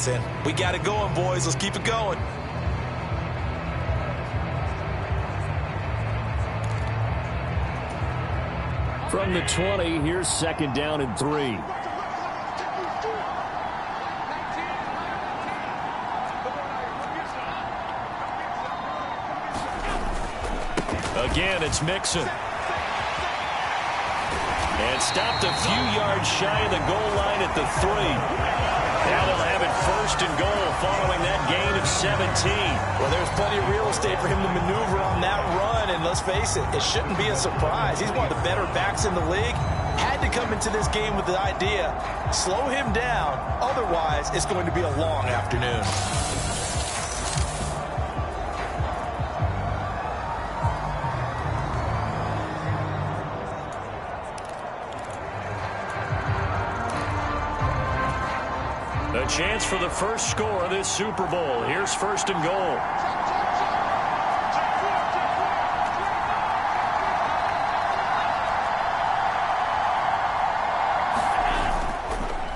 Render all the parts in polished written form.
in. We got it going, boys. Let's keep it going. From the 20, here's 2nd down and 3. Again, it's Mixon. And stopped a few yards shy of the goal line at the 3. Now they'll have it 1st and goal following that gain of 17. Well, there's plenty of real estate for him to maneuver on that run. And let's face it, it shouldn't be a surprise. He's one of the better backs in the league. Had to come into this game with the idea, slow him down. Otherwise, it's going to be a long afternoon. A chance for the first score of this Super Bowl. Here's 1st and goal.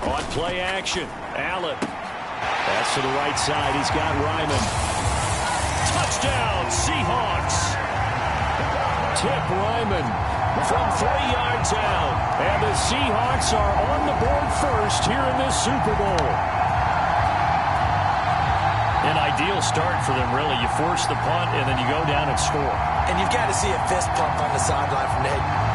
On play action, Allen. That's to the right side. He's got Ryman. Touchdown, Seahawks. Tip Ryman from 3 yards out. And the Seahawks are on the board first here in this Super Bowl. An ideal start for them, really. You force the punt, and then you go down and score. And you've got to see a fist pump on the sideline from Nate.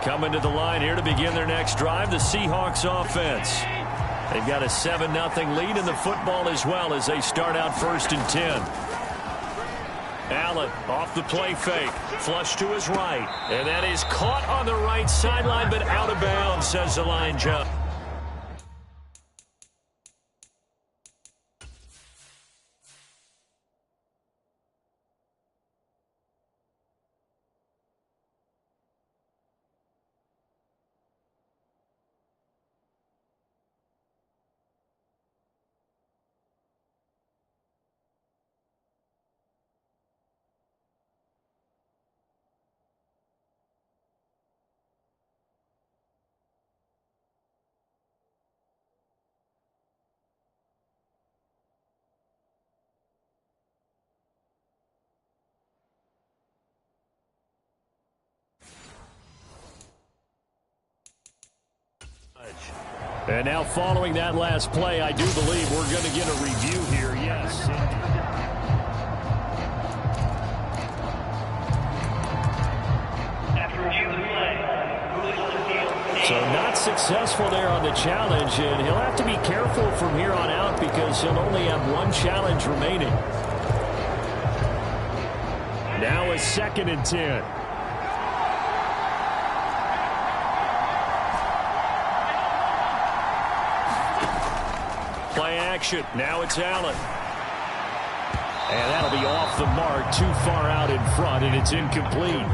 Coming to the line here to begin their next drive, the Seahawks offense. They've got a 7-0 lead in the football as well as they start out 1st and 10. Allen off the play fake. Flush to his right. And that is caught on the right sideline, but out of bounds, says the line judge. And now following that last play, I do believe we're going to get a review here. Yes. So not successful there on the challenge, and he'll have to be careful from here on out because he'll only have one challenge remaining. Now a 2nd and 10. Play action. Now it's Allen. And that'll be off the mark, too far out in front, and it's incomplete.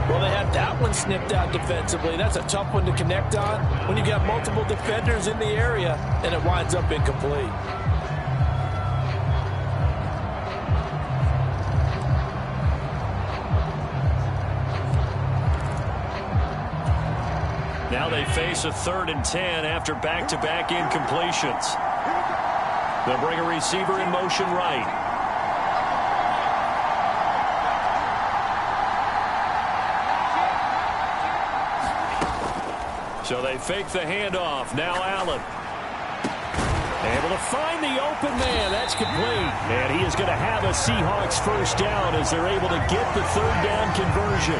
Well, they had that one snipped out defensively. That's a tough one to connect on when you've got multiple defenders in the area, and it winds up incomplete. Now they face a 3rd and 10 after back-to-back incompletions. They'll bring a receiver in motion right. So they fake the handoff. Now Allen. Able to find the open man. That's complete. And he is going to have a Seahawks first down as they're able to get the third down conversion.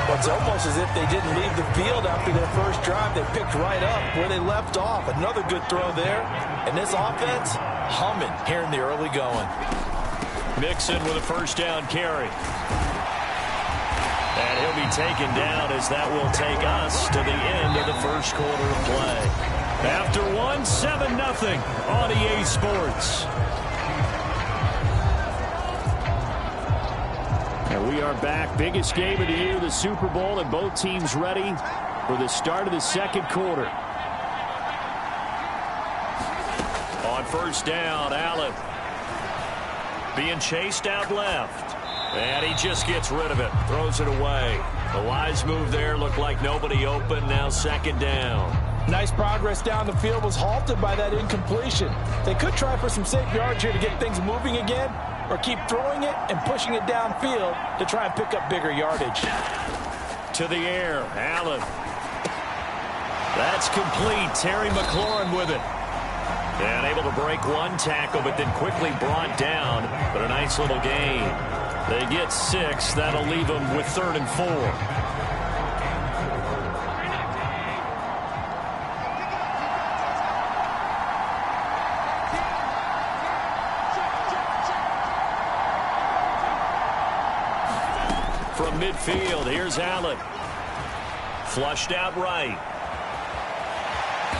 Well, it's almost as if they didn't leave the field after their first drive. They picked right up where they left off. Another good throw there. And this offense, humming here in the early going. Mixon with a first down carry. And he'll be taken down as that will take us to the end of the first quarter of play. After 7-0 on EA Sports. And we are back. Biggest game of the year, the Super Bowl, and both teams ready for the start of the second quarter. On first down, Allen being chased out left. And he just gets rid of it. Throws it away. A wise move there. Looked like nobody open. Now second down. Nice progress down the field was halted by that incompletion. They could try for some safe yards here to get things moving again, or keep throwing it and pushing it downfield to try and pick up bigger yardage. To the air, Allen. That's complete. Terry McLaurin with it. And able to break one tackle, but then quickly brought down. But a nice little gain. They get 6. That'll leave them with 3rd and 4. From midfield, here's Allen. Flushed out right.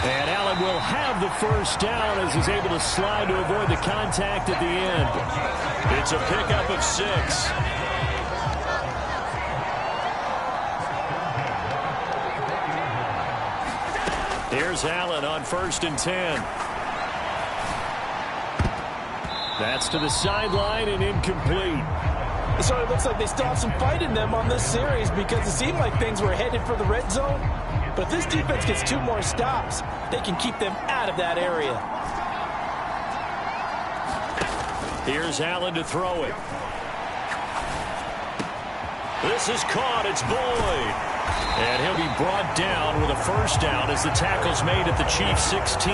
And Allen will have the first down as he's able to slide to avoid the contact at the end. It's a pickup of 6. Here's Allen on 1st and 10. That's to the sideline and incomplete. It sort of looks like they still have some fight in them on this series because it seemed like things were headed for the red zone. But if this defense gets 2 more stops, they can keep them out of that area. Here's Allen to throw it. This is caught. It's Boyd. And he'll be brought down with a first down as the tackle's made at the Chiefs' 16.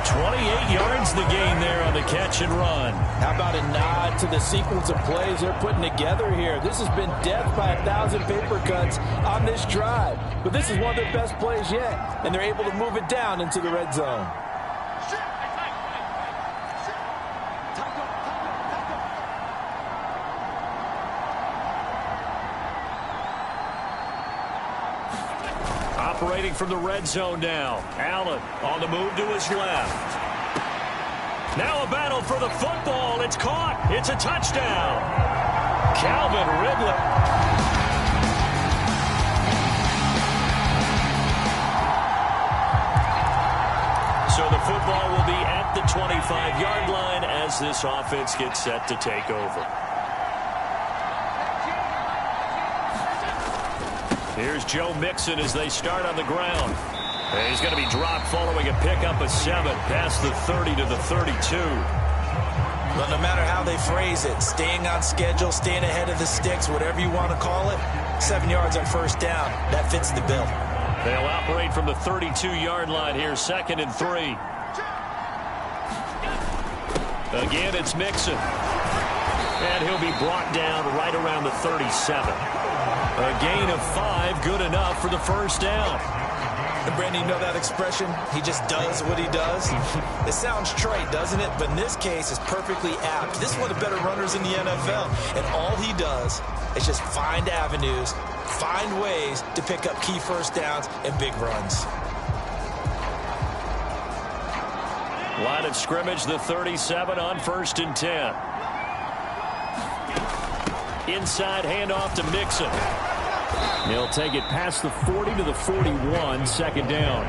28 yards the gain there on the catch and run. How about a nod to the sequence of plays they're putting together here? This has been death by 1,000 paper cuts on this drive. But this is one of their best plays yet, and they're able to move it down into the red zone. Operating from the red zone now. Allen on the move to his left. Now a battle for the football. It's caught. It's a touchdown. Calvin Ridley. So the football will be at the 25-yard line as this offense gets set to take over. Here's Joe Mixon as they start on the ground. And he's going to be dropped following a pickup of 7 past the 30 to the 32. But no matter how they phrase it, staying on schedule, staying ahead of the sticks, whatever you want to call it, 7 yards on first down, that fits the bill. They'll operate from the 32-yard line here, 2nd and 3. Again, it's Mixon. And he'll be brought down right around the 37. A gain of 5, good enough for the first down. And Brandon, you know that expression? He just does what he does. It sounds trite, doesn't it? But in this case, it's perfectly apt. This is one of the better runners in the NFL. And all he does is just find avenues, find ways to pick up key first downs and big runs. Line of scrimmage, the 37 on 1st and 10. Inside handoff to Mixon. He'll take it past the 40 to the 41, 2nd down.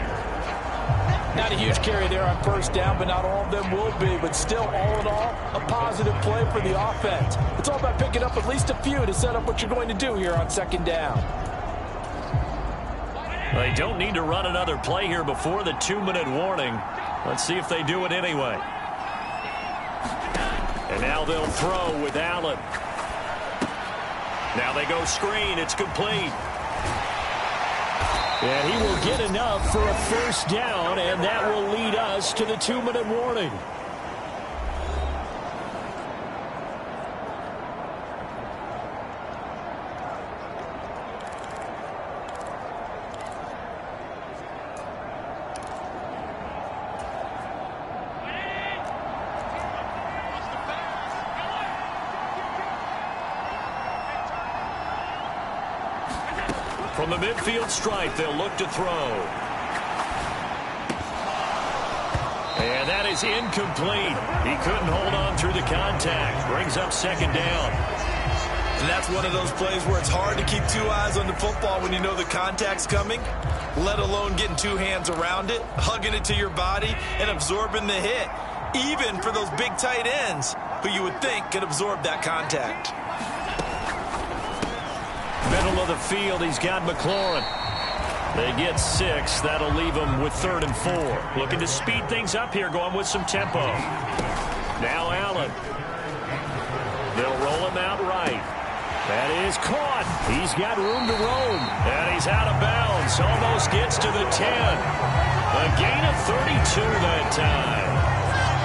Not a huge carry there on first down, but not all of them will be. But still, all in all, a positive play for the offense. It's all about picking up at least a few to set up what you're going to do here on 2nd down. They don't need to run another play here before the 2-minute warning. Let's see if they do it anyway. And now they'll throw with Allen. Now they go screen. It's complete. And he will get enough for a first down, and that will lead us to the 2-minute warning. From the midfield stripe, they'll look to throw. And that is incomplete. He couldn't hold on through the contact. Brings up second down. And that's one of those plays where it's hard to keep two eyes on the football when you know the contact's coming, let alone getting two hands around it, hugging it to your body, and absorbing the hit, even for those big tight ends who you would think could absorb that contact. Middle of the field, he's got McLaurin. They get 6. That'll leave them with 3rd and 4. Looking to speed things up here, going with some tempo. Now Allen. They'll roll him out right. That is caught. He's got room to roam. And he's out of bounds. Almost gets to the 10. A gain of 32 that time.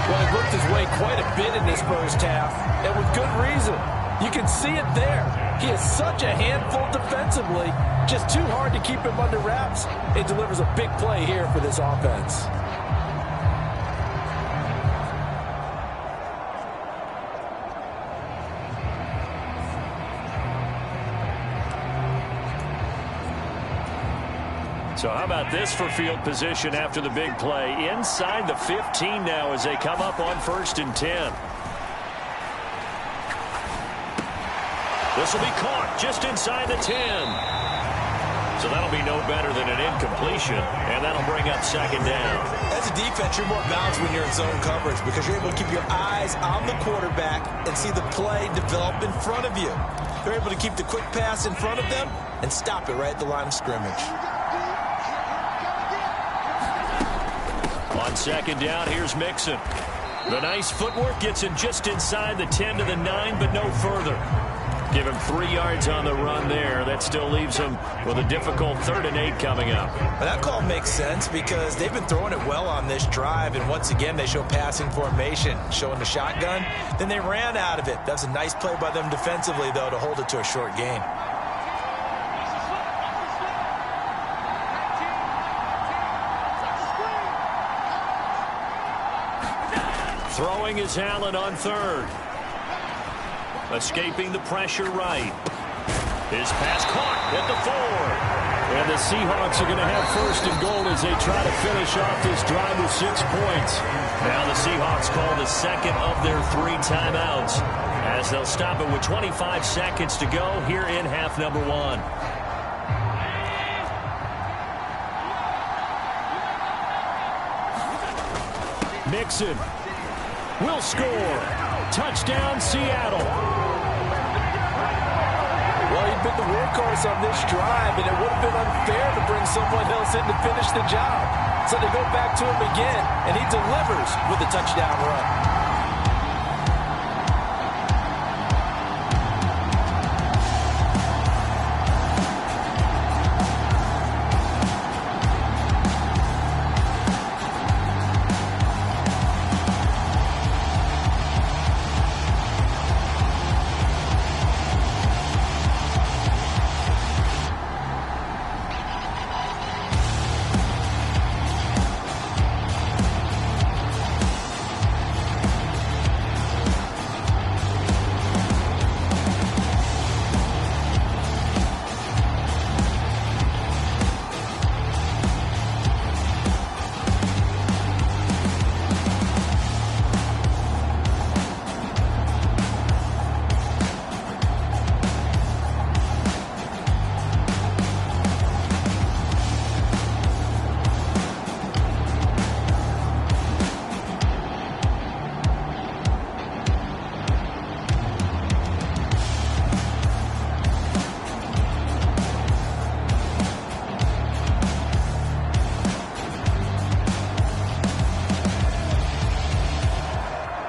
Well, he worked his way quite a bit in this first half, and with good reason. You can see it there. He is such a handful defensively. Just too hard to keep him under wraps. It delivers a big play here for this offense. So how about this for field position after the big play? Inside the 15 now as they come up on 1st and 10. This will be caught just inside the 10. So that'll be no better than an incompletion, and that'll bring up second down. As a defense, you're more balanced when you're in zone coverage because you're able to keep your eyes on the quarterback and see the play develop in front of you. You're able to keep the quick pass in front of them and stop it right at the line of scrimmage. On second down, here's Mixon. The nice footwork gets him just inside the 10 to the 9, but no further. Give him 3 yards on the run there. That still leaves him with a difficult 3rd and 8 coming up. Well, that call makes sense because they've been throwing it well on this drive, and once again they show passing formation, showing the shotgun. Then they ran out of it. That was a nice play by them defensively, though, to hold it to a short gain. Throwing is Allen on 3rd. Escaping the pressure right. His pass caught at the 4. And the Seahawks are going to have 1st and goal as they try to finish off this drive with 6 points. Now the Seahawks call the second of their 3 timeouts as they'll stop it with 25 seconds to go here in half number 1. Mixon will score. Touchdown, Seattle. Well, he'd been the workhorse on this drive, and it would have been unfair to bring someone else in to finish the job. So they go back to him again, and he delivers with a touchdown run.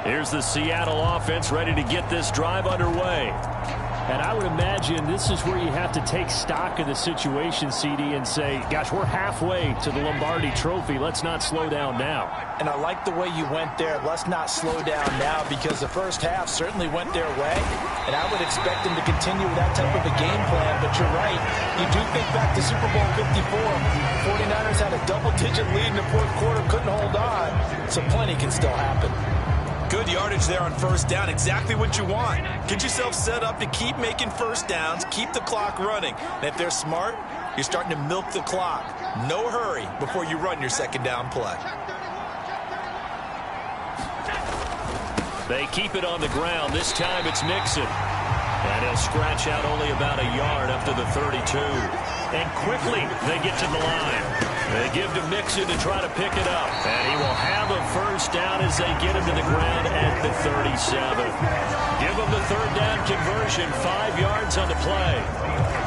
Here's the Seattle offense ready to get this drive underway. And I would imagine this is where you have to take stock of the situation, CD, and say, gosh, we're halfway to the Lombardi Trophy. Let's not slow down now. And I like the way you went there. Let's not slow down now, because the first half certainly went their way. And I would expect them to continue with that type of a game plan. But you're right. You do think back to Super Bowl 54. 49ers had a double-digit lead in the fourth quarter, couldn't hold on. So plenty can still happen. Good yardage there on first down. Exactly what you want. Get yourself set up to keep making first downs, keep the clock running. And if they're smart, you're starting to milk the clock. No hurry before you run your second down play. They keep it on the ground. This time it's Mixon. And he'll scratch out only about a yard up to the 32. And quickly they get to the line. They give to Mixon to try to pick it up. And he will have a first down as they get him to the ground at the 37. Give him the third down conversion, 5 yards on the play.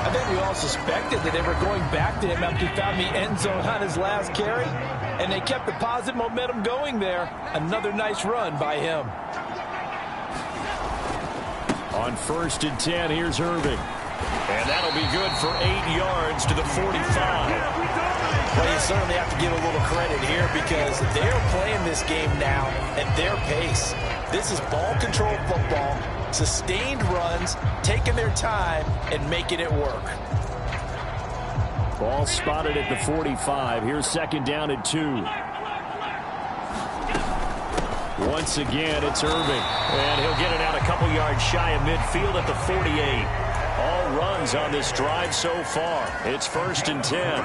I think we all suspected that they were going back to him after he found the end zone on his last carry. And they kept the positive momentum going there. Another nice run by him. On 1st and 10, here's Irving. And that'll be good for 8 yards to the 45. Well, you certainly have to give a little credit here, because they're playing this game now at their pace. This is ball control football, sustained runs, taking their time, and making it work. Ball spotted at the 45. Here's 2nd down and 2. Once again, it's Irving. And he'll get it out a couple yards shy of midfield at the 48. All runs on this drive so far. It's 1st and 10.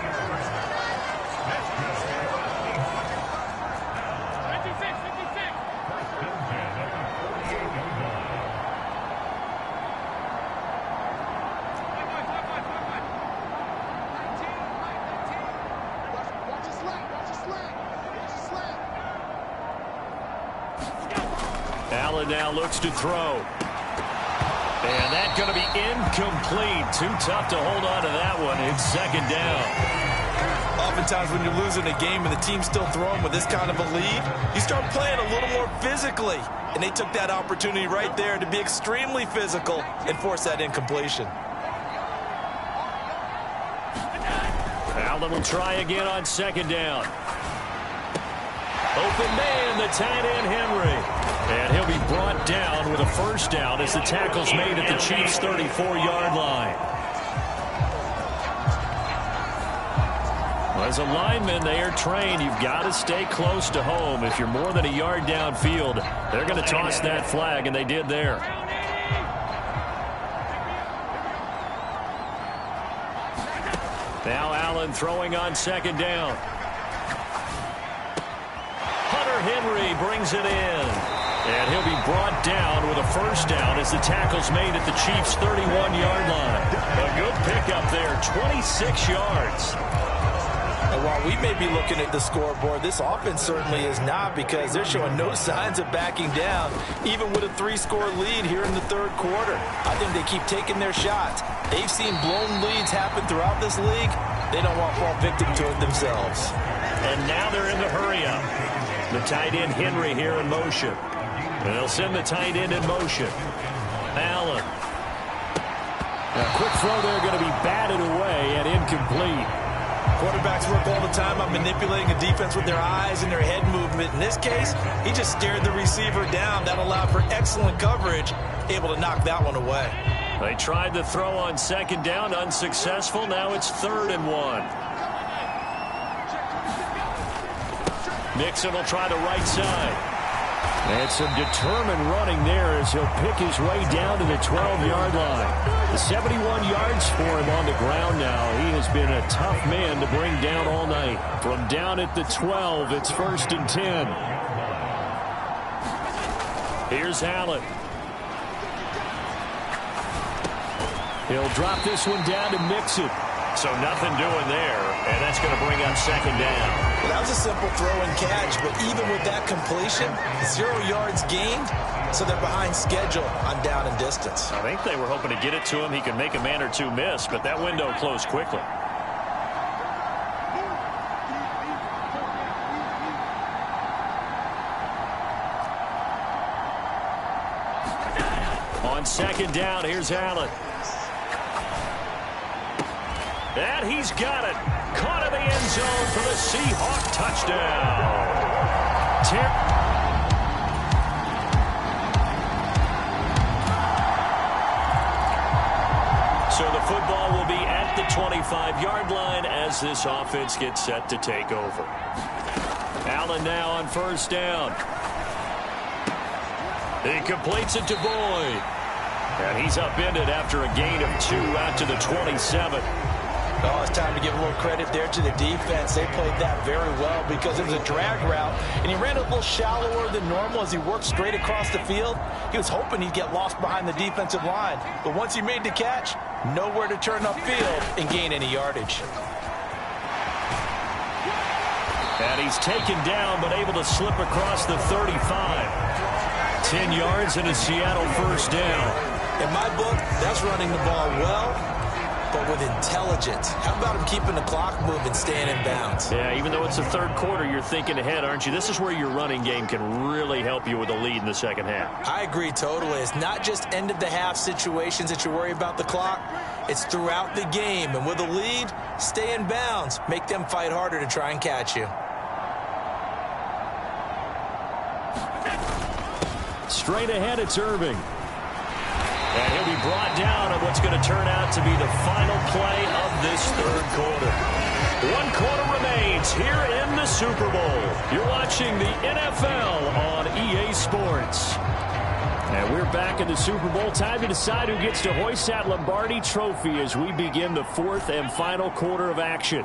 Allen now looks to throw. And that's going to be incomplete. Too tough to hold on to that one. It's 2nd down. Oftentimes when you're losing a game and the team's still throwing with this kind of a lead, you start playing a little more physically. And they took that opportunity right there to be extremely physical and force that incompletion. Allen will try again on 2nd down. Open man, the tight end Henry. And he'll be brought down with a first down as the tackle's made at the Chiefs' 34-yard line. Well, as a lineman, they are trained. You've got to stay close to home. If you're more than a yard downfield, they're going to toss that flag, and they did there. Now Allen throwing on 2nd down. Henry brings it in. And he'll be brought down with a first down as the tackle's made at the Chiefs' 31-yard line. A good pickup there, 26 yards. And while we may be looking at the scoreboard, this offense certainly is not, because they're showing no signs of backing down, even with a 3-score lead here in the third quarter. I think they keep taking their shots. They've seen blown leads happen throughout this league. They don't want to fall victim to it themselves. And now they're in the hurry-up. The tight end Henry here in motion. And they'll send the tight end in motion. Allen. A quick throw there, going to be batted away and incomplete. Quarterbacks work all the time on manipulating a defense with their eyes and their head movement. In this case, he just stared the receiver down. That allowed for excellent coverage, able to knock that one away. They tried the throw on 2nd down, unsuccessful. Now it's 3rd and 1. Nixon will try the right side. And some determined running there as he'll pick his way down to the 12-yard line. The 71 yards for him on the ground now. He has been a tough man to bring down all night. From down at the 12, it's 1st and 10. Here's Allen. He'll drop this one down to Mixon. So nothing doing there, and that's going to bring up 2nd down. Well, that was a simple throw and catch, but even with that completion, 0 yards gained, so they're behind schedule on down and distance. I think they were hoping to get it to him. He could make a man or two miss, but that window closed quickly. On 2nd down, here's Allen. And he's got it. Caught in the end zone for the Seahawk touchdown. So the football will be at the 25-yard line as this offense gets set to take over. Allen now on first down. He completes it to Boyd. And he's upended after a gain of 2 out to the 27. Oh, it's time to give a little credit there to the defense. They played that very well because it was a drag route, and he ran a little shallower than normal as he worked straight across the field. He was hoping he'd get lost behind the defensive line, but once he made the catch, nowhere to turn upfield and gain any yardage. And he's taken down, but able to slip across the 35. 10 yards and a Seattle first down. In my book, that's running the ball well, but with intelligence. How about him keeping the clock moving, staying in bounds? Yeah, even though it's the third quarter, you're thinking ahead, aren't you? This is where your running game can really help you with a lead in the second half. I agree totally. It's not just end-of-the-half situations that you worry about the clock. It's throughout the game. And with a lead, stay in bounds. Make them fight harder to try and catch you. Straight ahead, it's Irving. And he'll be brought down on what's going to turn out to be the final play of this third quarter. 1 quarter remains here in the Super Bowl. You're watching the NFL on EA Sports. And we're back in the Super Bowl. Time to decide who gets to hoist that Lombardi trophy as we begin the fourth and final quarter of action.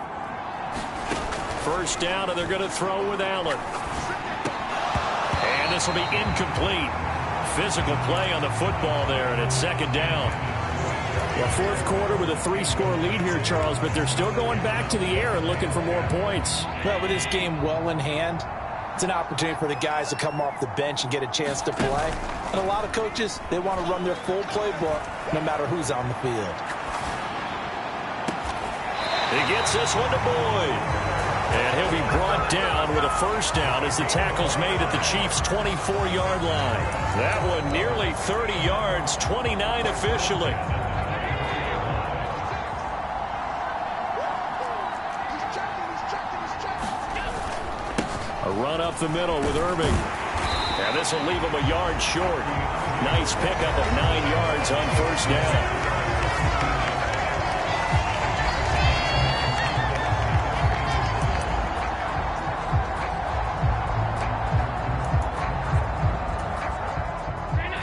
First down, and they're going to throw with Allen. And this will be incomplete. Physical play on the football there, and it's second down. Well, fourth quarter with a 3-score lead here, Charles, but they're still going back to the air and looking for more points. Well, with this game well in hand, it's an opportunity for the guys to come off the bench and get a chance to play. And a lot of coaches, they want to run their full playbook no matter who's on the field. He gets this one to Boyd. And he'll be brought down with a first down as the tackle's made at the Chiefs' 24-yard line. That one nearly 30 yards, 29 officially. A run up the middle with Irving. And this will leave him a yard short. Nice pickup of 9 yards on first down.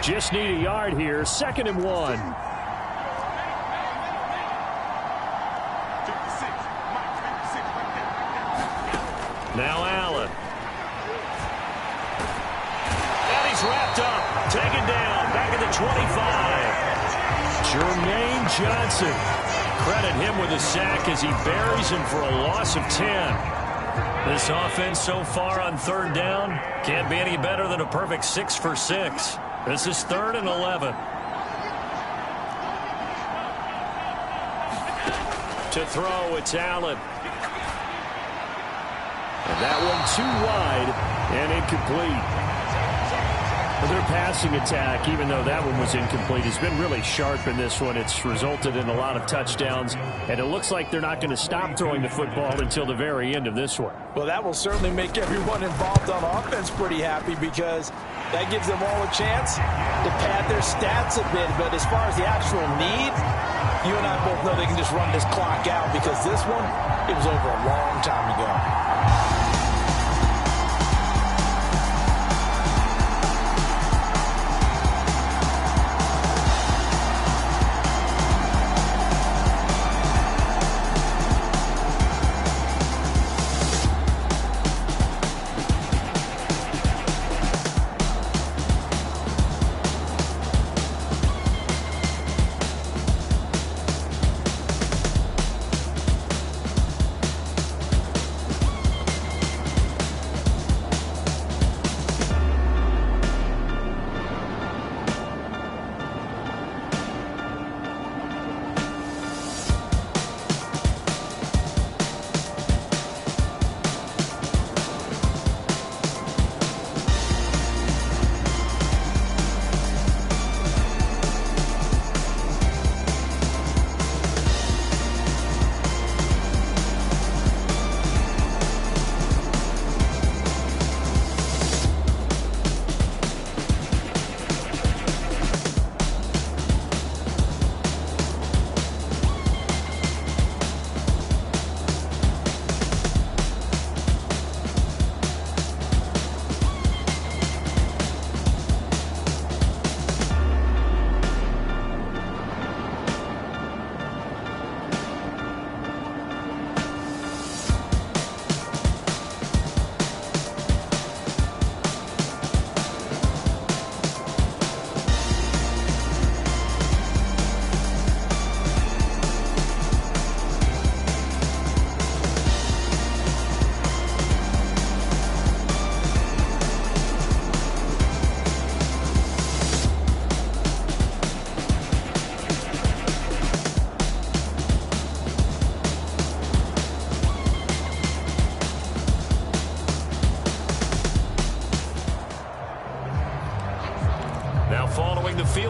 Just need a yard here. 2nd and 1. Now Allen. And he's wrapped up. Taken down. Back at the 25. Jermaine Johnson. Credit him with a sack as he buries him for a loss of 10. This offense so far on third down can't be any better than a perfect 6 for 6. This is 3rd and 11. To throw, it's Allen. And that one too wide and incomplete. Their passing attack, even though that one was incomplete, has been really sharp in this one. It's resulted in a lot of touchdowns, and it looks like they're not going to stop throwing the football until the very end of this one. Well, that will certainly make everyone involved on offense pretty happy because that gives them all a chance to pad their stats a bit. But as far as the actual need, you and I both know they can just run this clock out because this one, it was over a long time ago.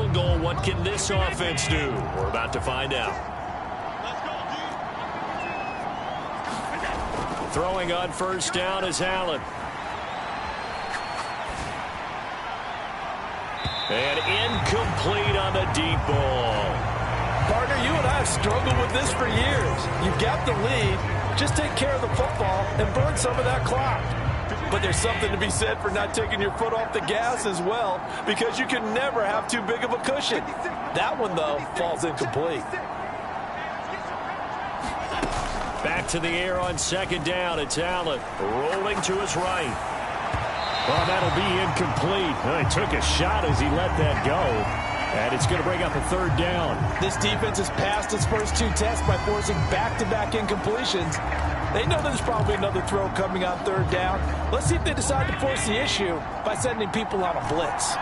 field goal. What can this offense do? We're about to find out. Throwing on first down is Allen. And incomplete on the deep ball. Partner, you and I have struggled with this for years. You've got the lead. Just take care of the football and burn some of that clock. But there's something to be said for not taking your foot off the gas as well, because you can never have too big of a cushion. That one, though, falls incomplete. Back to the air on second down. It's Allen rolling to his right. Well, that'll be incomplete. Well, he took a shot as he let that go. And it's going to bring up a third down. This defense has passed its first two tests by forcing back-to-back incompletions. They know there's probably another throw coming on third down. Let's see if they decide to force the issue by sending people on a blitz.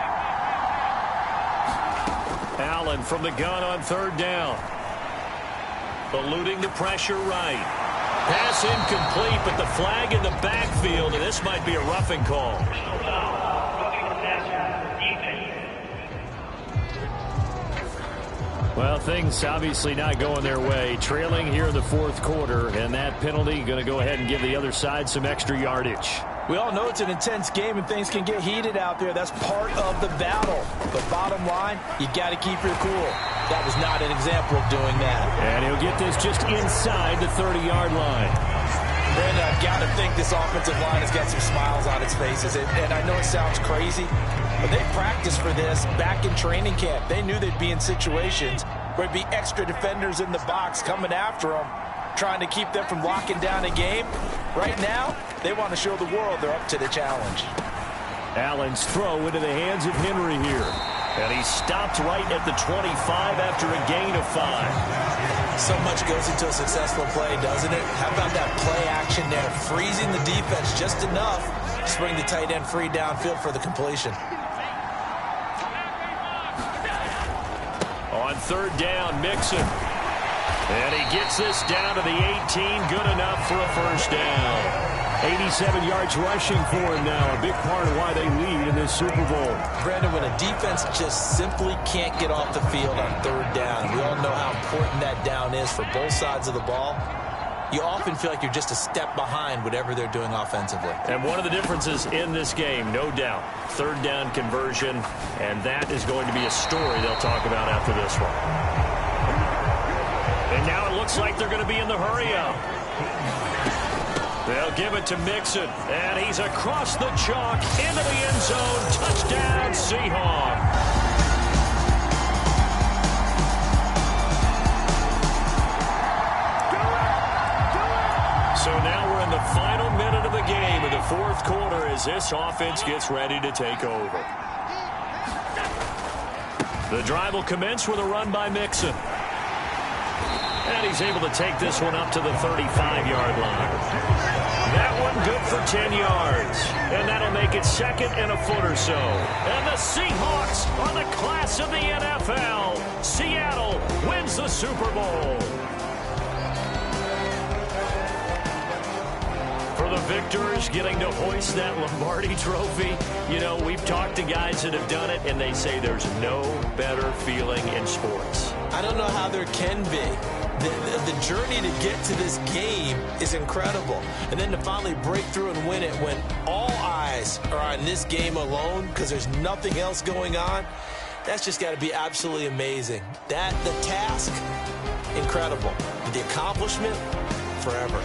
Allen from the gun on third down. Eluding the pressure right. Pass incomplete, but the flag in the backfield, and this might be a roughing call. Well, things obviously not going their way. Trailing here in the fourth quarter, and that penalty going to go ahead and give the other side some extra yardage. We all know it's an intense game and things can get heated out there. That's part of the battle. But bottom line, you got to keep your cool. That was not an example of doing that. And he'll get this just inside the 30-yard line. Brandon, I've got to think this offensive line has got some smiles on its faces. And I know it sounds crazy, but they practiced for this back in training camp. They knew they'd be in situations where there'd be extra defenders in the box coming after them, trying to keep them from locking down a game. Right now, they want to show the world they're up to the challenge. Allen's throw into the hands of Henry here. And he stopped right at the 25 after a gain of 5. So much goes into a successful play, doesn't it? How about that play action there? Freezing the defense just enough to bring the tight end free downfield for the completion. On third down, Mixon. And he gets this down to the 18. Good enough for a first down. 87 yards rushing for him now. A big part of why they lead in this Super Bowl. Brandon, when a defense just simply can't get off the field on third down, we all know how important that down is for both sides of the ball. You often feel like you're just a step behind whatever they're doing offensively. And one of the differences in this game, no doubt, third down conversion, and that is going to be a story they'll talk about after this one. And now it looks like they're going to be in the hurry-up. They'll give it to Mixon, and he's across the chalk into the end zone. Touchdown, Seahawks. So now we're in the final minute of the game in the fourth quarter as this offense gets ready to take over. The drive will commence with a run by Mixon. And he's able to take this one up to the 35-yard line. That one good for 10 yards. And that'll make it second and a foot or so. And the Seahawks are the class of the NFL. Seattle wins the Super Bowl. For the victors getting to hoist that Lombardi trophy, you know, we've talked to guys that have done it, and they say there's no better feeling in sports. I don't know how there can be. The journey to get to this game is incredible. And then to finally break through and win it when all eyes are on this game alone because there's nothing else going on, that's just got to be absolutely amazing. The task, incredible. The accomplishment, forever.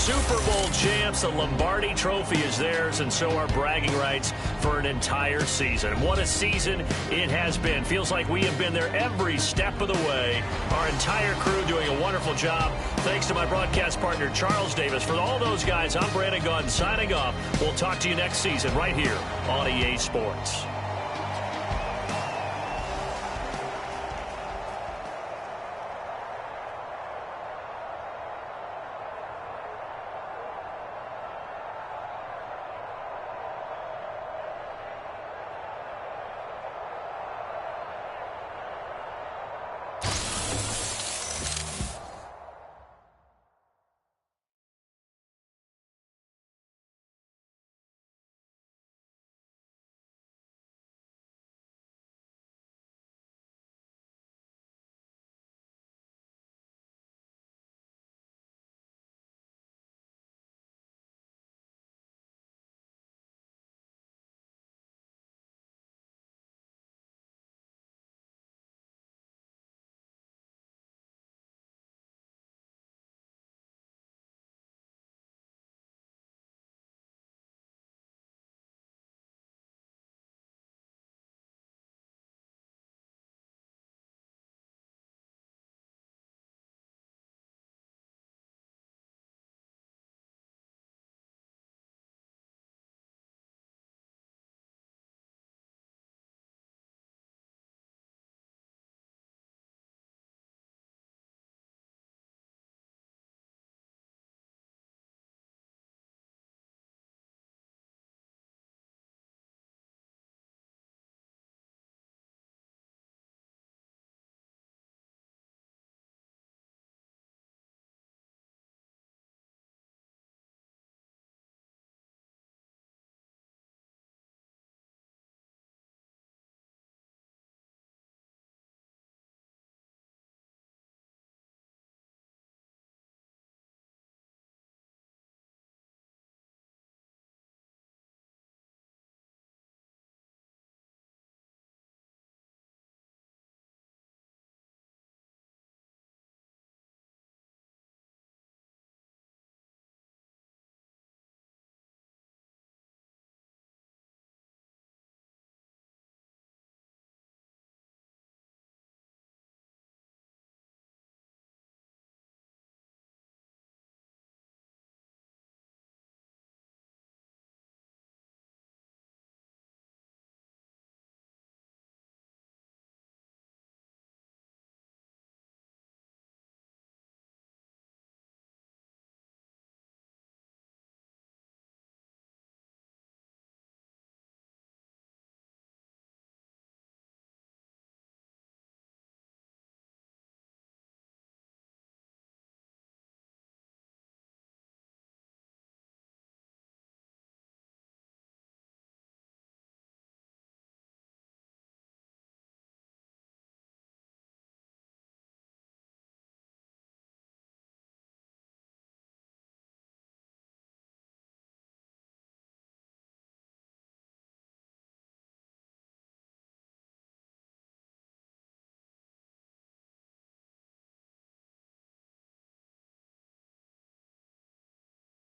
Super Bowl champs. The Lombardi trophy is theirs, and so are bragging rights for an entire season. What a season it has been. Feels like we have been there every step of the way. Our entire crew doing a wonderful job. Thanks to my broadcast partner, Charles Davis. For all those guys, I'm Brandon Gunn signing off. We'll talk to you next season right here on EA Sports.